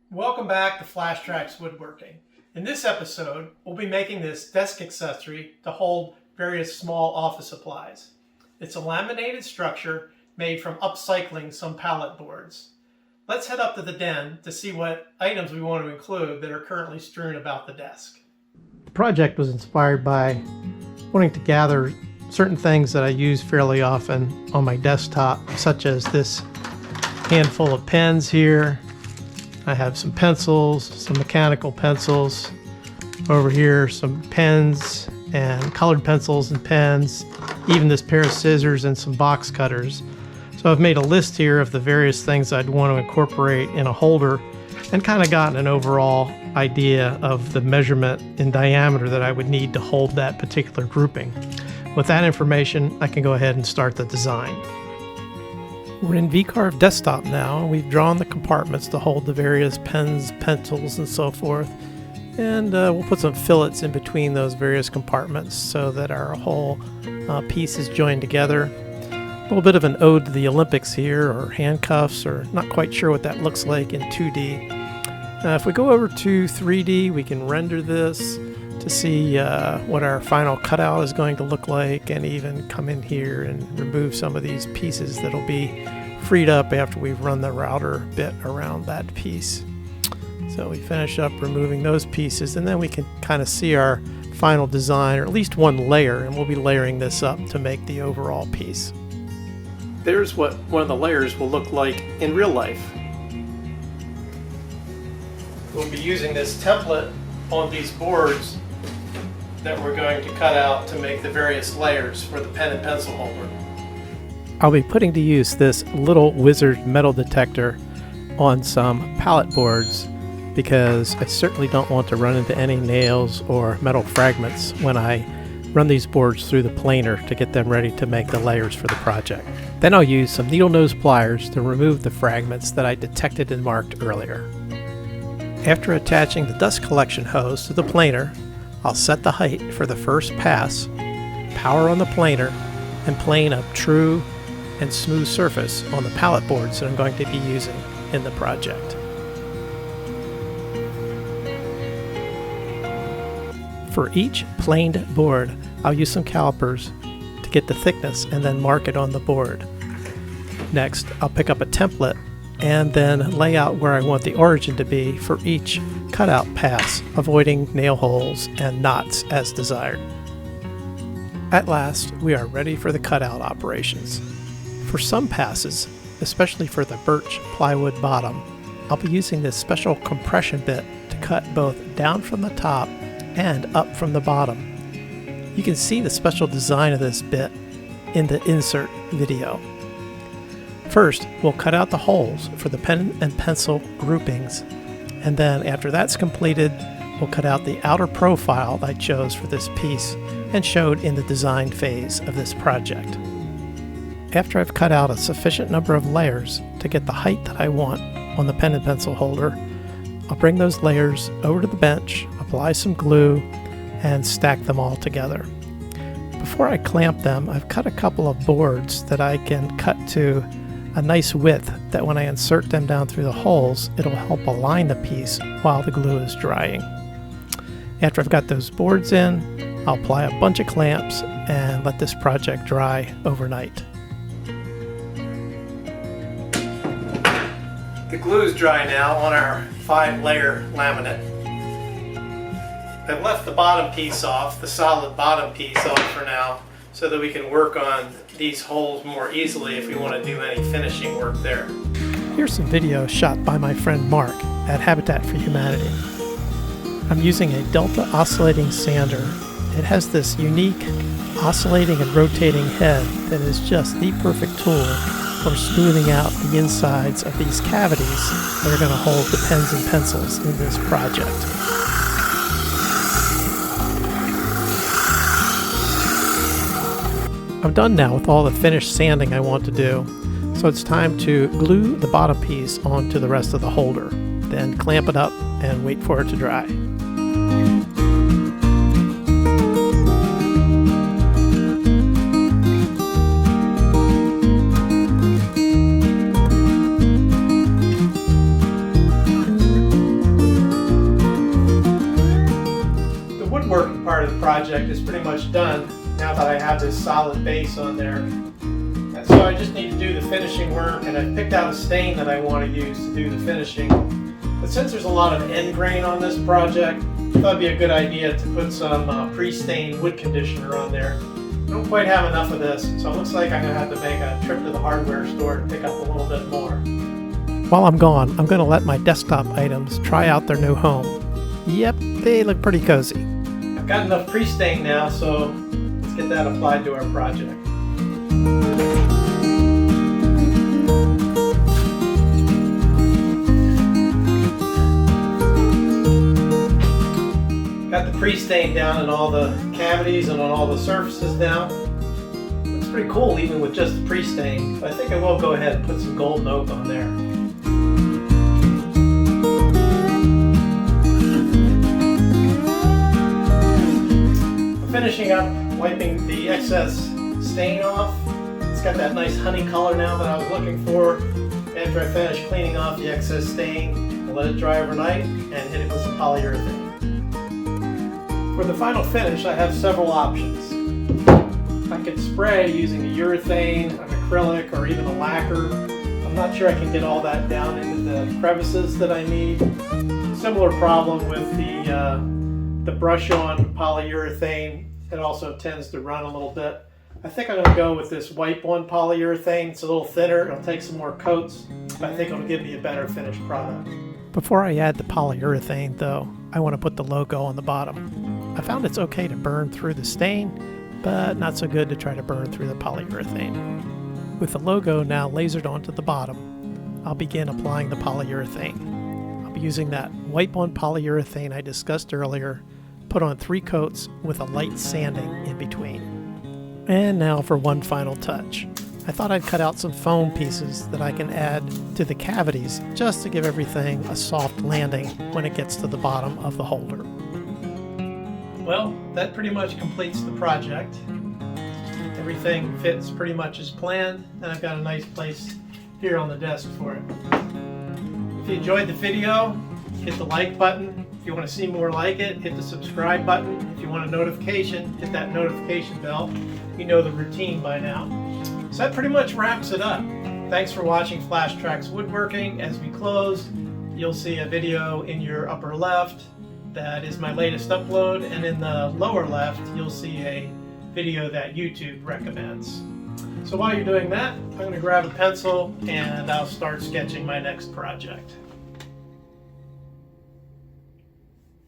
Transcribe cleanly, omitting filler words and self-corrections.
Welcome back to Flash Tracks Woodworking. In this episode, we'll be making this desk accessory to hold various small office supplies. It's a laminated structure made from upcycling some pallet boards. Let's head up to the den to see what items we want to include that are currently strewn about the desk. The project was inspired by wanting to gather certain things that I use fairly often on my desktop, such as this handful of pens here. I have some pencils, some mechanical pencils. Over here, some pens and colored pencils and pens, even this pair of scissors and some box cutters. So I've made a list here of the various things I'd want to incorporate in a holder and kind of gotten an overall idea of the measurement in diameter that I would need to hold that particular grouping. With that information, I can go ahead and start the design. We're in VCarve Desktop now, and we've drawn the compartments to hold the various pens, pencils, and so forth. And we'll put some fillets in between those various compartments so that our whole piece is joined together. A little bit of an ode to the Olympics here, or handcuffs, or not quite sure what that looks like in 2D. If we go over to 3D, we can render this to see what our final cutout is going to look like, and even come in here and remove some of these pieces that'll be freed up after we've run the router bit around that piece. So we finish up removing those pieces, and then we can kind of see our final design, or at least one layer, and we'll be layering this up to make the overall piece. There's what one of the layers will look like in real life. We'll be using this template on these boards that we're going to cut out to make the various layers for the pen and pencil holder. I'll be putting to use this little wizard metal detector on some pallet boards because I certainly don't want to run into any nails or metal fragments when I run these boards through the planer to get them ready to make the layers for the project. Then I'll use some needle nose pliers to remove the fragments that I detected and marked earlier. After attaching the dust collection hose to the planer, I'll set the height for the first pass, power on the planer, and plane a true and smooth surface on the pallet boards that I'm going to be using in the project. For each planed board, I'll use some calipers to get the thickness and then mark it on the board. Next, I'll pick up a template and then lay out where I want the origin to be for each cutout pass, avoiding nail holes and knots as desired. At last, we are ready for the cutout operations. For some passes, especially for the Birch plywood bottom, I'll be using this special compression bit to cut both down from the top and up from the bottom. You can see the special design of this bit in the insert video. First, we'll cut out the holes for the pen and pencil groupings, and then after that's completed, we'll cut out the outer profile I chose for this piece and showed in the design phase of this project. After I've cut out a sufficient number of layers to get the height that I want on the pen and pencil holder, I'll bring those layers over to the bench, apply some glue, and stack them all together. Before I clamp them, I've cut a couple of boards that I can cut to a nice width that when I insert them down through the holes, it'll help align the piece while the glue is drying. After I've got those boards in, I'll apply a bunch of clamps and let this project dry overnight. The glue is dry now on our 5-layer laminate. I've left the bottom piece off, the solid bottom piece off for now, so that we can work on these holes more easily if we want to do any finishing work there. Here's some video shot by my friend Mark at Habitat for Humanity. I'm using a Delta oscillating sander. It has this unique oscillating and rotating head that is just the perfect tool for smoothing out the insides of these cavities that are going to hold the pens and pencils in this project. I'm done now with all the finished sanding I want to do, so it's time to glue the bottom piece onto the rest of the holder, then clamp it up and wait for it to dry. project is pretty much done now that I have this solid base on there. And so I just need to do the finishing work, and I picked out a stain that I want to use to do the finishing. But since there's a lot of end grain on this project, I thought it'd be a good idea to put some pre-stained wood conditioner on there. I don't quite have enough of this, so it looks like I'm going to have to make a trip to the hardware store to pick up a little bit more. While I'm gone, I'm going to let my desktop items try out their new home. Yep, they look pretty cozy. I've got enough pre-stain now, so let's get that applied to our project. Got the pre-stain down in all the cavities and on all the surfaces now. Looks pretty cool even with just the pre-stain, but I think I will go ahead and put some golden oak on there. I'm finishing up wiping the excess stain off. It's got that nice honey color now that I was looking for. After I finish cleaning off the excess stain, I'll let it dry overnight and hit it with some polyurethane. For the final finish, I have several options. I could spray using a urethane, an acrylic, or even a lacquer. I'm not sure I can get all that down into the crevices that I need. Similar problem with the brush-on polyurethane. It also tends to run a little bit. I think I'm going to go with this wipe-on polyurethane. It's a little thinner, it'll take some more coats, but I think it'll give me a better finished product. Before I add the polyurethane though, I want to put the logo on the bottom. I found it's okay to burn through the stain, but not so good to try to burn through the polyurethane. With the logo now lasered onto the bottom, I'll begin applying the polyurethane. I'll be using that wipe-on polyurethane I discussed earlier, put on 3 coats with a light sanding in between. And now for one final touch. I thought I'd cut out some foam pieces that I can add to the cavities just to give everything a soft landing when it gets to the bottom of the holder. Well, that pretty much completes the project. Everything fits pretty much as planned, and I've got a nice place here on the desk for it. If you enjoyed the video, hit the like button. If you want to see more like it, hit the subscribe button. If you want a notification, hit that notification bell. You know the routine by now. So that pretty much wraps it up. Thanks for watching Flash Tracks Woodworking. As we close, you'll see a video in your upper left. That is my latest upload, and in the lower left you'll see a video that YouTube recommends. So while you're doing that, I'm going to grab a pencil and I'll start sketching my next project.